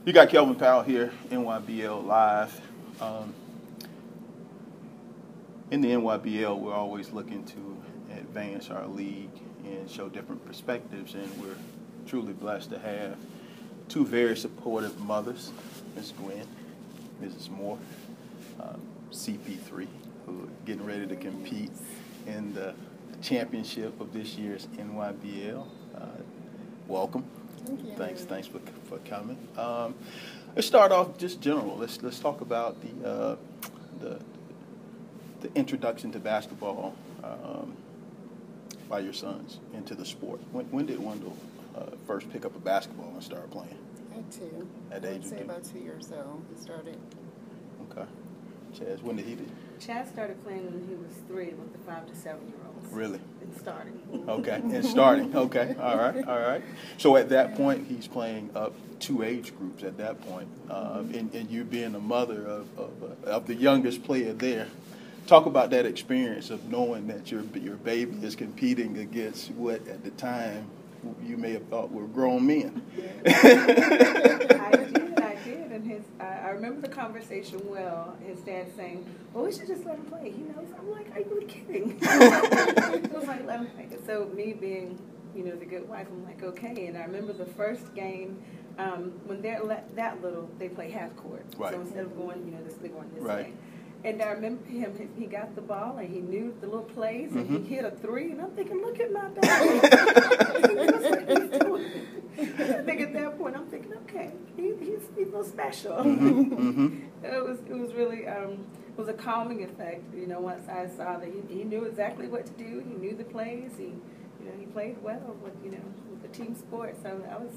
You got Kelvin Powell here, NYBL Live. In the NYBL, we're always looking to advance our league and show different perspectives, and we're truly blessed to have two very supportive mothers, Ms. Gwen, Mrs. Moore, CP3, who are getting ready to compete in the championship of this year's NYBL. Welcome. Thank you. Thanks for coming. Let's start off just general. Let's talk about the introduction to basketball by your sons into the sport. When did Wendell first pick up a basketball and start playing? At 2. At the age of 2? I'd say about 2 years old he started. Okay. Chaz, when did he do? Chaz started playing when he was 3 with the 5 to 7-year-olds. Really? And starting. Okay, and starting. Okay, all right. So at that point, he's playing up 2 age groups at that point. And you being a mother of the youngest player there, talk about that experience of knowing that your baby is competing against what at the time you may have thought were grown men. I did, and I remember the conversation well. His dad saying, "Well, we should just let him play. He knows." I'm like, "Are you really kidding?" It was like, "Let him play." So me being, the good wife, I'm like, "Okay." And I remember the first game when they're that little, they play half court. Right. So instead of going, they're going this right. way. And I remember he got the ball and he knew the little plays and he hit a 3 and I'm thinking, look at my baby. I think at that point I'm thinking, okay, he's a little special. It was really it was a calming effect. Once I saw that he knew exactly what to do, he knew the plays, he played well with the team sport. So I was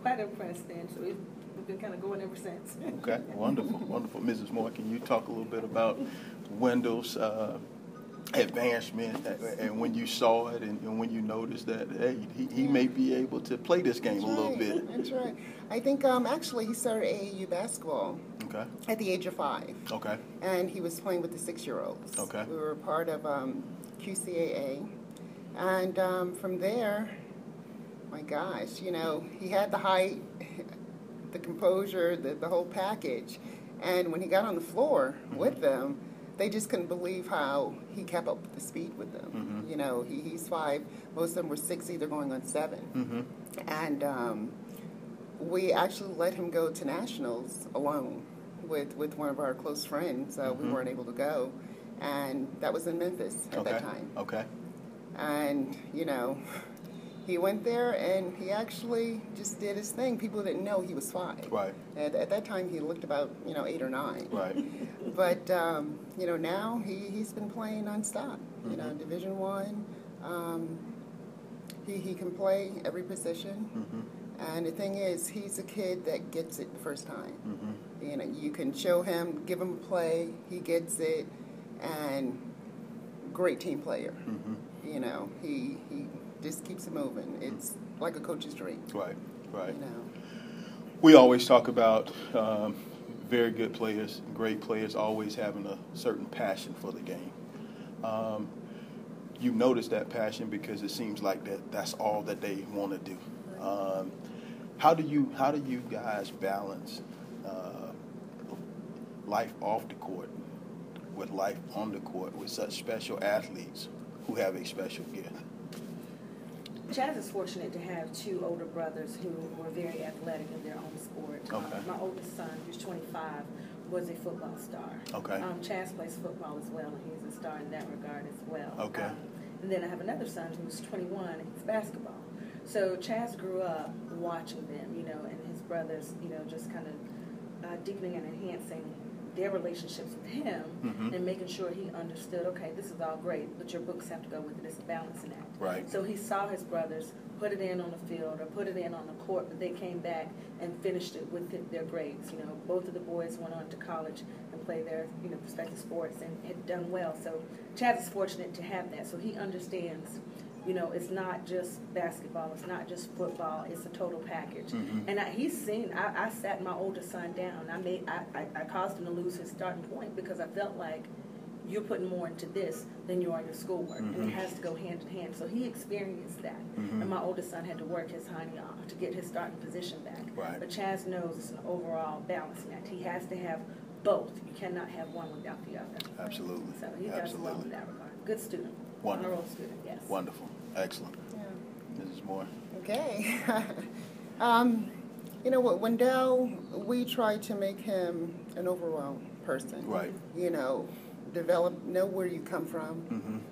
quite impressed then. So we've been kind of going ever since. Okay, wonderful. Mrs. Moore, can you talk a little bit about Wendell's advancement and when you saw it and when you noticed that, hey, he may be able to play this game a little bit? That's right. I think actually he started AAU basketball at the age of 5. Okay. And he was playing with the 6-year-olds. Okay. We were part of QCAA. And from there, my gosh, he had the height, the composure, the whole package. And when he got on the floor with them, they just couldn't believe how he kept up the speed with them. He's 5. Most of them were 6, either going on 7. And we actually let him go to nationals alone with one of our close friends. We weren't able to go. And that was in Memphis at that time. Okay. And, he went there and he actually just did his thing. People didn't know he was 5. Right. At that time, he looked about, 8 or 9. Right. But, now he's been playing nonstop. Division I. He can play every position. And the thing is, he's a kid that gets it the first time. You can show him, give him a play, he gets it, and great team player. He just keeps it moving. It's like a coach's dream. Right. We always talk about very good players, great players, always having a certain passion for the game. You notice that passion because it seems like that's all that they want to do. How do you guys balance life off the court with life on the court with such special athletes who have a special gift? Chaz is fortunate to have 2 older brothers who were very athletic in their own sport. Okay. My oldest son, who's 25, was a football star. Okay. Chaz plays football as well, and he's a star in that regard as well. Okay. And then I have another son who's 21, and he's basketball. So Chaz grew up watching them, and his brothers, just kind of deepening and enhancing their relationships with him and making sure he understood, okay, this is all great, but your books have to go with it. It's a balancing act. Right. So he saw his brothers put it in on the field or put it in on the court, but they came back and finished it with their grades. Both of the boys went on to college and played their respective sports and had done well. So Chaz is fortunate to have that. So he understands, it's not just basketball, it's not just football, it's a total package. And he's seen, I sat my oldest son down. I caused him to lose his starting point because I felt like you're putting more into this than you are your schoolwork, and it has to go hand in hand. So he experienced that, and my oldest son had to work his hiney off to get his starting position back. Right. But Chaz knows it's an overall balancing act. He has to have both. You cannot have one without the other. Absolutely. So he does well in that regard. Good student. Wonderful. Honor roll student, yes. Wonderful. Excellent. Yeah. Mrs. Moore. Okay. You know what, Wendell, we try to make him an overall person. Right. You know, know where you come from.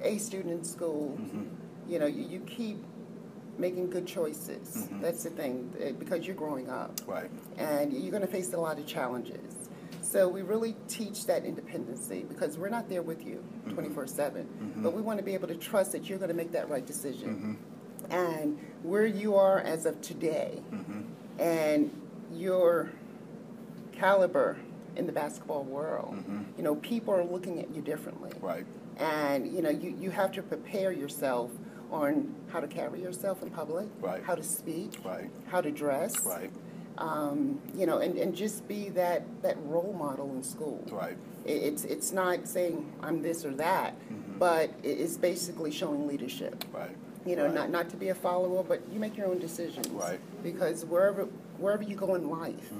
A student in school. You know, you keep making good choices. That's the thing, because you're growing up. Right. And you're going to face a lot of challenges. So we really teach that independency, because we're not there with you 24/7. But we want to be able to trust that you're going to make that right decision. And where you are as of today, and your caliber in the basketball world, you know, people are looking at you differently. Right. And, you know, you have to prepare yourself on how to carry yourself in public, Right. how to speak, Right. how to dress, Right. You know, and just be that role model in school. Right. It's not saying I'm this or that, but it's basically showing leadership. Right. You know, Right. not to be a follower, but you make your own decisions. Right. Because wherever you go in life,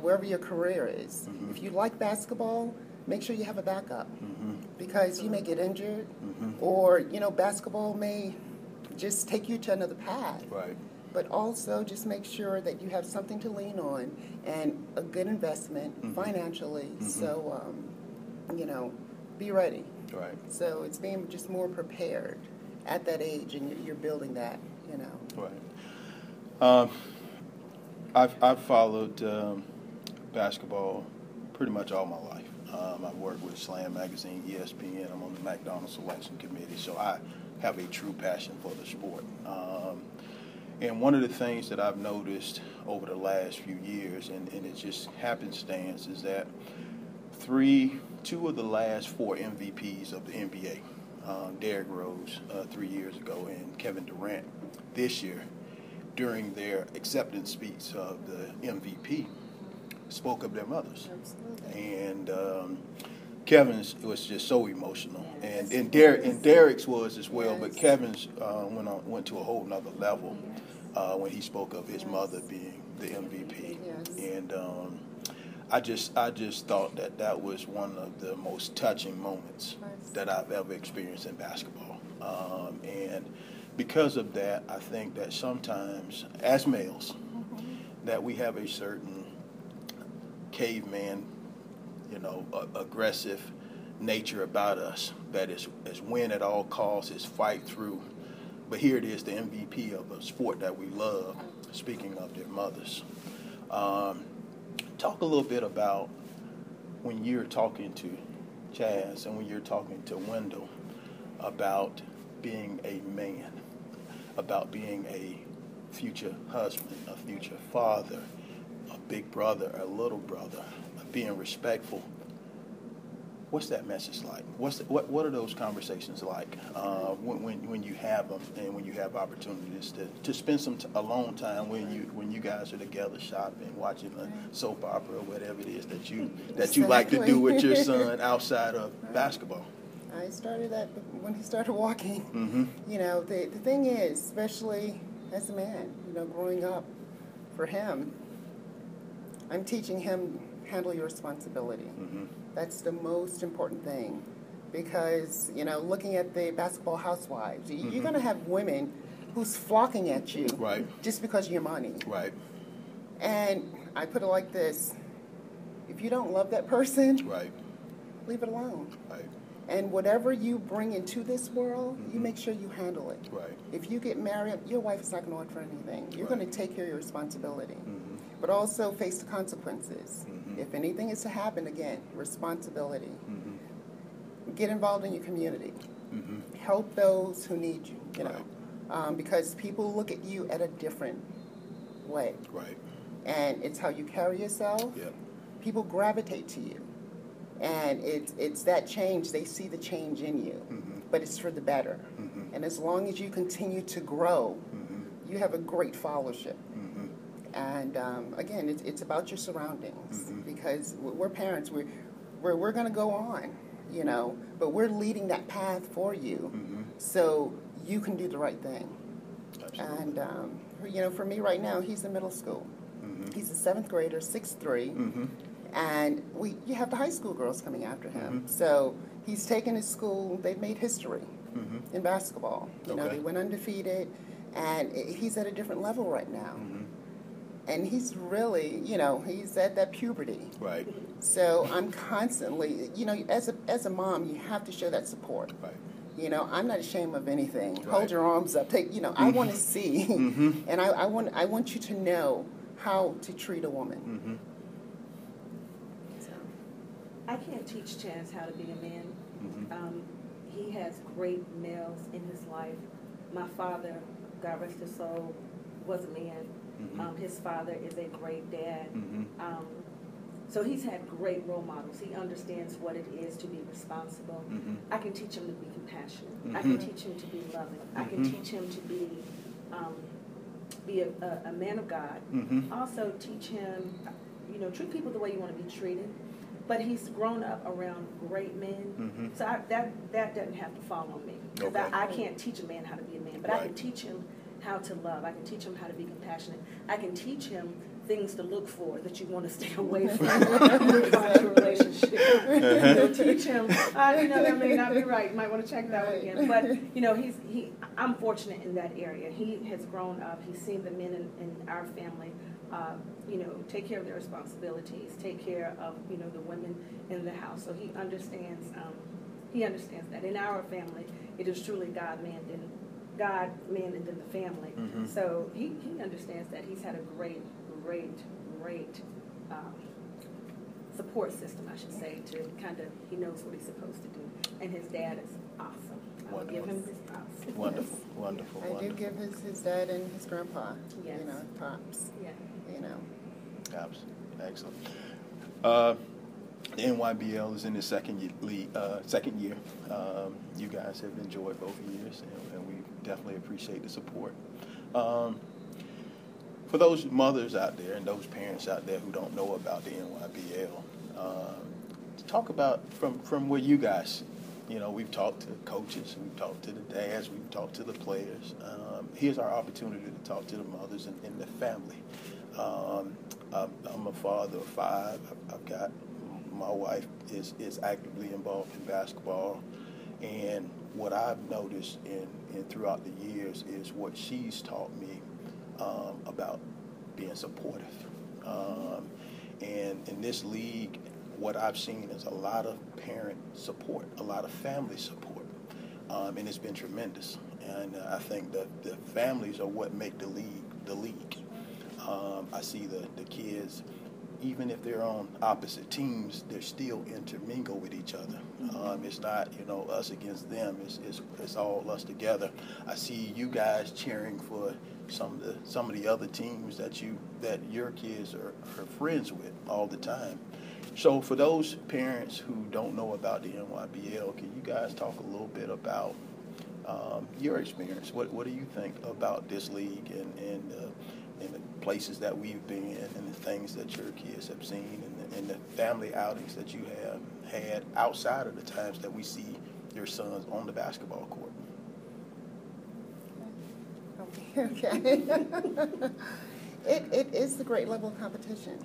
wherever your career is, if you like basketball, make sure you have a backup. Because you may get injured, or, you know, basketball may just take you to another path. Right. But also just make sure that you have something to lean on and a good investment financially. So, you know, be ready. Right. So it's being just more prepared at that age, and you're building that, you know. Right. I've followed basketball pretty much all my life. I've worked with Slam Magazine, ESPN. I'm on the McDonald's Selection Committee, so I have a true passion for the sport. And one of the things that I've noticed over the last few years, and it just happenstance, is that two of the last 4 MVPs of the NBA, Derrick Rose 3 years ago and Kevin Durant this year, during their acceptance speech of the MVP, spoke of their mothers. Absolutely. And Kevin's was just so emotional, and Derrick's was as well, but Kevin's went to a whole nother level when he spoke of his mother being the MVP. And I just thought that was one of the most touching moments that I've ever experienced in basketball. And because of that, I think that sometimes, as males, that we have a certain caveman, you know, aggressive nature about us that is win at all costs, is fight through. But here it is, the MVP of a sport that we love, speaking of their mothers. Talk a little bit about when you're talking to Chaz and when you're talking to Wendell about being a man, about being a future husband, a future father, a big brother, a little brother, being respectful. What's that message like? What are those conversations like when you have them and when you have opportunities to spend some alone time when you guys are together shopping, watching a soap opera or whatever it is that you like to do with your son outside of basketball? I started that when he started walking. You know, the thing is, especially as a man, you know, growing up, for him, I'm teaching him handle your responsibility. That's the most important thing, because, you know, looking at the basketball housewives, you're going to have women who's flocking at you just because of your money. Right. And I put it like this: if you don't love that person, leave it alone. Right. And whatever you bring into this world, you make sure you handle it. Right. If you get married, your wife is not going to want for anything. You're going to take care of your responsibility, but also face the consequences. If anything is to happen, again, responsibility. Get involved in your community. Help those who need you, you know, because people look at you at a different way. Right. And it's how you carry yourself. Yep. People gravitate to you. And it's that change. They see the change in you, but it's for the better. And as long as you continue to grow, you have a great followership. And again, it's about your surroundings, because we're parents. we're going to go on, you know, but we're leading that path for you, so you can do the right thing. Absolutely. And you know, for me right now, he's in middle school. He's a 7th grader, 6'3", and you have the high school girls coming after him. So he's taken his school. They've made history in basketball. You know, they went undefeated, and he's at a different level right now. And he's really, you know, he's at that puberty. Right. So I'm constantly, you know, as a mom, you have to show that support. Right. You know, I'm not ashamed of anything. Right. Hold your arms up. Take, you know, I want to see, and I want you to know how to treat a woman. So. I can't teach Chance how to be a man. He has great males in his life. My father, God rest his soul, was a man. His father is a great dad. So he's had great role models. He understands what it is to be responsible. I can teach him to be compassionate. I can teach him to be loving. I can teach him to be a man of God. Also teach him, you know, treat people the way you want to be treated. But he's grown up around great men, so that doesn't have to fall on me. Because I can't teach a man how to be a man, but I can teach him how to love. I can teach him how to be compassionate. I can teach him things to look for that you want to stay away from in a relationship. You know, teach him, you know, that may not be right. You might want to check that one again. But, you know, I'm fortunate in that area. He has grown up. He's seen the men in our family, you know, take care of their responsibilities, take care of, you know, the women in the house. So he understands that. In our family, it is truly God, man, and then the family. So he understands that. He's had a great support system, I should say, to kind of, he knows what he's supposed to do. And his dad is awesome. I'll give him his props. Wonderful, wonderful. I do give his dad and his grandpa, you know, props. Yeah. You know. Absolutely. Excellent. The NYBL is in its second year. You guys have enjoyed both years, and we definitely appreciate the support. For those mothers out there and those parents out there who don't know about the NYBL, talk about from where you guys, you know, we've talked to coaches, we've talked to the dads, we've talked to the players. Here's our opportunity to talk to the mothers and the family. I'm a father of 5. I've got my wife is actively involved in basketball, and what I've noticed in throughout the years is what she's taught me about being supportive. And in this league, what I've seen is a lot of parent support, a lot of family support, and it's been tremendous. And I think that the families are what make the league. I see the kids, even if they're on opposite teams, they're still intermingle with each other. It's not, you know, us against them. It's all us together. I see you guys cheering for some of the other teams that your kids are friends with all the time. So for those parents who don't know about the NYBL, can you guys talk a little bit about your experience? What do you think about this league and the places that we've been and the things that your kids have seen and the family outings that you have had outside of the times that we see your sons on the basketball court? Okay. It is the great level of competition.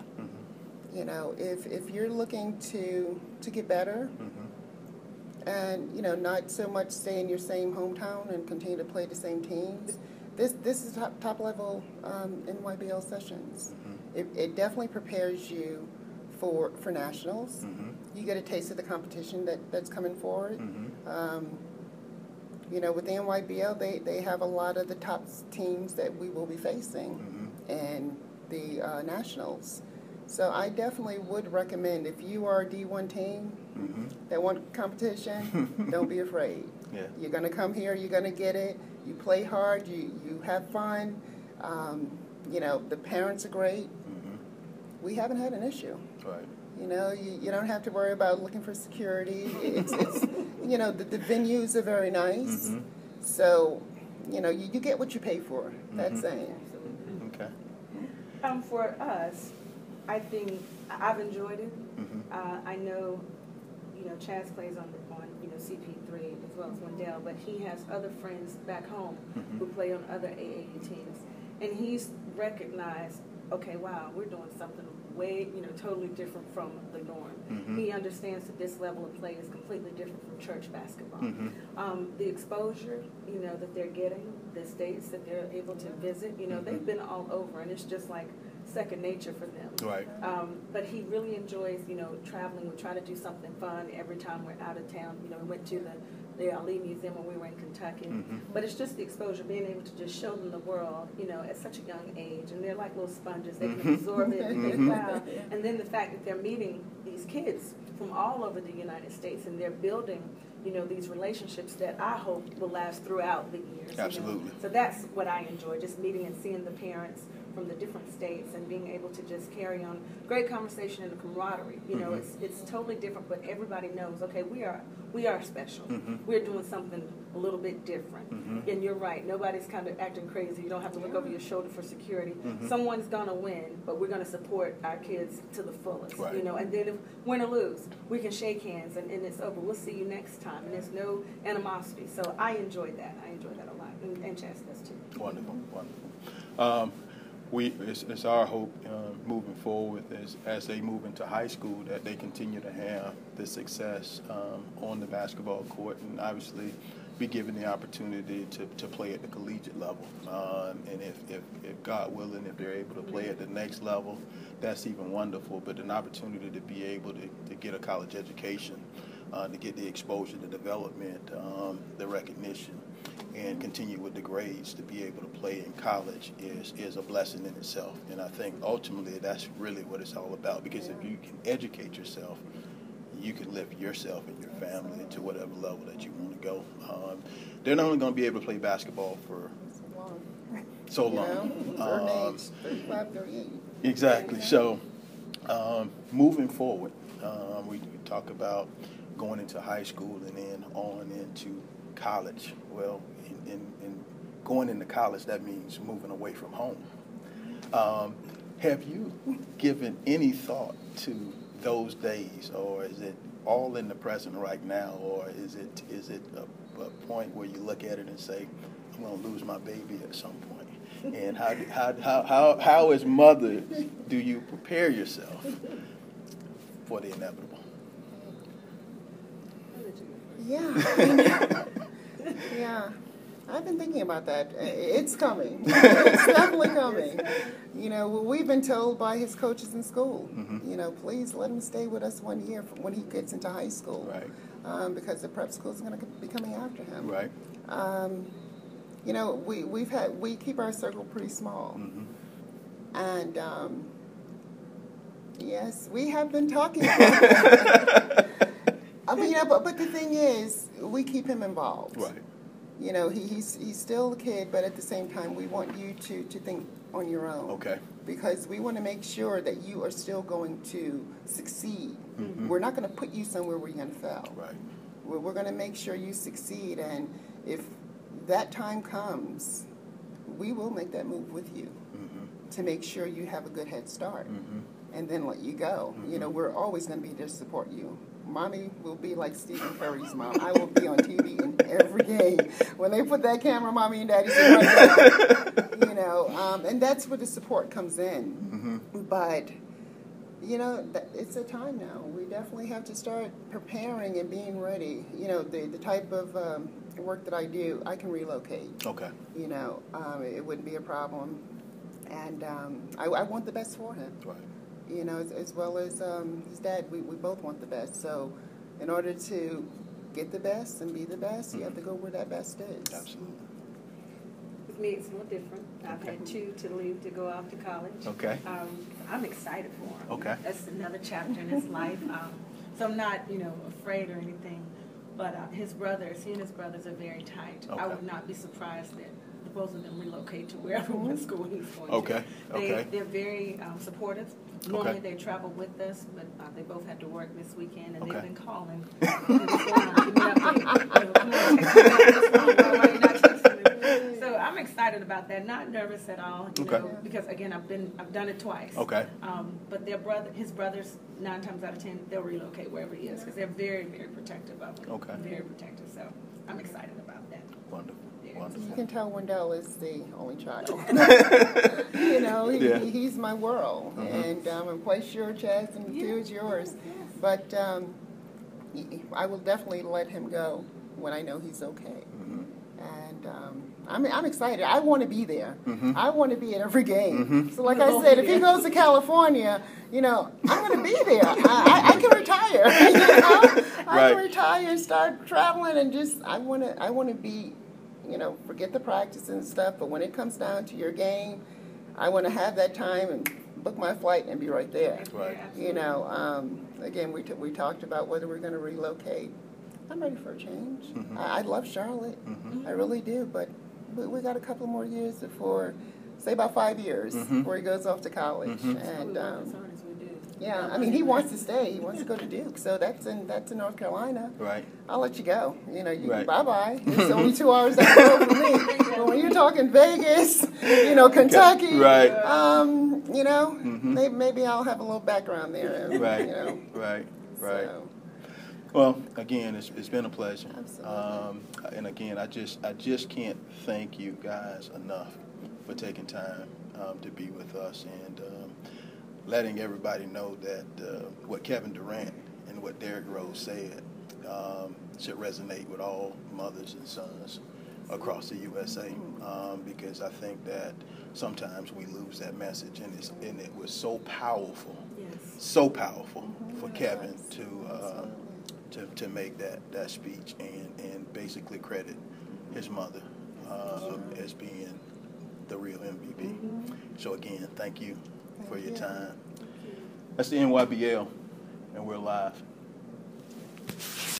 You know, if you're looking to get better, and, you know, not so much stay in your same hometown and continue to play the same teams, this is top level NYBL sessions. It definitely prepares you for nationals. You get a taste of the competition that's coming forward. You know, with the NYBL, they have a lot of the top teams that we will be facing in the nationals. So I definitely would recommend, if you are a D1 team that want competition, don't be afraid. You're going to come here, you're going to get it. You play hard, you have fun. You know, the parents are great. We haven't had an issue. Right. You know, you don't have to worry about looking for security. It's you know, the venues are very nice. So, you know, you get what you pay for. That's saying. Okay. For us, I think I've enjoyed it. I know Chaz plays on CP3 as well as Wendell, but he has other friends back home who play on other AAU teams, and he's recognized, okay, wow, we're doing something way, totally different from the norm. He understands that this level of play is completely different from church basketball. The exposure, that they're getting, the states that they're able to visit, they've been all over, and it's just like second nature for them. Right. But he really enjoys, traveling. We try to do something fun every time we're out of town. We went to the Ali Museum when we were in Kentucky. But it's just the exposure, being able to just show them the world, at such a young age. And they're like little sponges. They can absorb it and they wow. And then the fact that they're meeting these kids from all over the United States, and they're building, these relationships that I hope will last throughout the years. Absolutely. So that's what I enjoy, just meeting and seeing the parents from the different states and being able to just carry on great conversation and the camaraderie. It's totally different, but everybody knows, okay, we are special. We're doing something a little bit different. And you're right, nobody's kind of acting crazy. You don't have to look over your shoulder for security. Someone's gonna win, but we're gonna support our kids to the fullest. Right. And then if win or lose, we can shake hands and it's over. We'll see you next time, and there's no animosity. So I enjoy that. I enjoy that a lot, and Chaz does too. Wonderful, wonderful. It's our hope moving forward as they move into high school that they continue to have the success on the basketball court, and obviously be given the opportunity to play at the collegiate level. And if God willing, if they're able to play at the next level, that's even wonderful. But an opportunity to be able to get a college education, to get the exposure, the development, the recognition, and continue with the grades to be able to play in college is a blessing in itself. And I think ultimately that's really what it's all about, because if you can educate yourself, you can lift yourself and your family to whatever level that you want to go. They're not only going to be able to play basketball for so long. Certain age, 35, 38. Exactly. So moving forward, we talk about going into high school and then on into college. Well, in going into college, that means moving away from home. Have you given any thought to those days, or is it all in the present right now, or is it a point where you look at it and say, I'm going to lose my baby at some point? And how as mothers do you prepare yourself for the inevitable? Yeah. Yeah. I've been thinking about that. It's coming. It's definitely coming. We've been told by his coaches in school, please let him stay with us 1 year when he gets into high school. Right. Because the prep school is going to be coming after him. Right. We keep our circle pretty small. And yes, we have been talking about it. But the thing is, we keep him involved. Right. He's still a kid, but at the same time, we want you to think on your own. Okay. Because we want to make sure that you are still going to succeed. We're not going to put you somewhere where you're going to fail. Right. We're going to make sure you succeed, and if that time comes, we will make that move with you to make sure you have a good head start, and then let you go. We're always going to be there to support you. Mommy will be like Stephen Curry's mom. I will be on TV in every game. When they put that camera, Mommy and Daddy sit right there. And that's where the support comes in. But, it's a time now. We definitely have to start preparing and being ready. The type of work that I do, I can relocate. Okay. It wouldn't be a problem. And I want the best for him. Right. As well as his dad, we both want the best. So in order to get the best and be the best, you have to go where that best is. Absolutely. With me, it's a little different. I've had two to leave to go off to college. Okay. I'm excited for him. Okay. That's another chapter in his life. So I'm not, afraid or anything. But he and his brothers are very tight. Okay. I would not be surprised that both of them relocate to wherever what school he's going Okay. to. They're very supportive. Normally they travel with us, but they both had to work this weekend, and they've been calling. Give me an update. Come on, text me. Why are you not texting me? So I'm excited about that. Not nervous at all, you Okay. know, because again, I've done it twice. Okay. But his brothers, 9 times out of 10, they'll relocate wherever he is because they're very, very protective of him. Okay. Very protective. So I'm excited about that. Wonderful. Yeah. Wonderful. You can tell Wendell is the only child. You know, he's my world. And place your chest and two is yours. Yes. But I will definitely let him go when I know he's okay. And I'm excited. I want to be there. I want to be at every game. So like I said, if he goes to California, you know, I'm going to be there. I can retire. You know? I can retire and start traveling and just, I want to be, you know, forget the practice and stuff, but when it comes down to your game, I want to have that time and book my flight and be right there. Right. You know, again, we talked about whether we're going to relocate. I'm ready for a change. I love Charlotte. I really do, but we got a couple more years before, say about 5 years, before he goes off to college. And yeah, I mean, he wants to stay. He wants to go to Duke, so that's in North Carolina. Right. I'll let you go. You know, Right. Bye-bye. It's only 2 hours down the road for me. But when you're talking Vegas, you know, Kentucky, Right. you know, maybe I'll have a little background there. Right. You know. Right. Right. So. Well, again, it's been a pleasure. Absolutely. And again, I just can't thank you guys enough for taking time to be with us and letting everybody know that what Kevin Durant and what Derrick Rose said should resonate with all mothers and sons across the USA, because I think that sometimes we lose that message, and it was so powerful, so powerful for Kevin to make that speech and basically credit his mother as being the real MVP. So again, thank you for your time. That's the NYBL, and we're live.